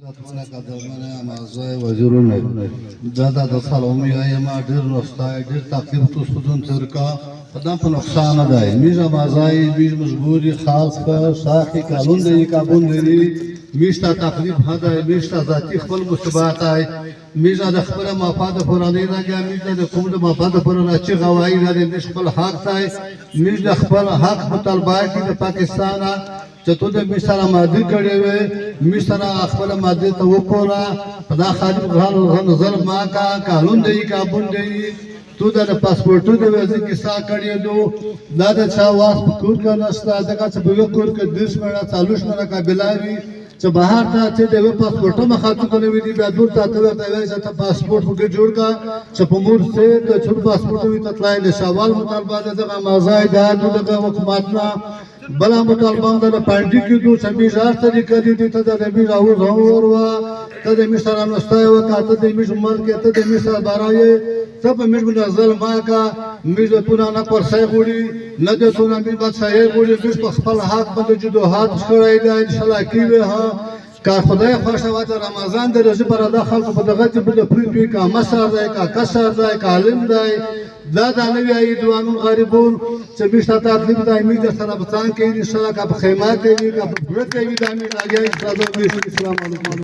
اتمنى قدرمنه اعضای وزیرونه دا سلامی های ما ډیر راستای ډیر تکلیف تاسو ترکا قدم په نقصان ده میزه مازای بیز مجبوری خاص په ساخی قانون دی کابون دی میشتا تکلیف هدا میشتا ذاتی خپل مصیبات ای میزه د خپل مفاد پرانی راګه میزه د کوم د مفاد پرانی چې غوای نه د خپل حق ای میزه خپل حق مطالبه کی د پاکستان چې ته د مشره ماده کړې وې مشره خپل ماده ته وکړه دا خالد غان ظلم ما کا قانون دی کابون دی تو د پاسپورټو د ویزې کیسه کړې دو دا د چا واس کور کا نشته دغه څه به کور کې دیش مړه چالوش مړه قابلای چې بهر ته چې د پاسپورټو مخاطب نه وي بیا دور ته ته وایي چې پاسپورټ وګ جوړ کا چې په مور سه د څو پاسپورټ وي تطلای له سوال مطالبه دغه مازای دا دغه حکومت نه بلا مطالبه د پارټي کې دوه سمجار طریقې دي ته د نبی راو وروا ته د مشر انستای او ته د مش مل کې ته د مشر بارای سب مش بل ظلم کا مش پورا نه پر سای غوړي نه د سونه مې بد سای غوړي مش په خپل حق باندې جدوحات کړی دی ان شاء الله کیوه ها کا خدای خوښه واته رمضان د روزي پر ادا خلق په دغه چې په پریټي کا مسر دی کا کسر دی کا علم دی دا د نوی ایدوانو غریبون چې مشته تکلیف د امید سره بچان کې ان شاء الله کا خیمات دی کا برت دی د امید اگې اسلام علیکم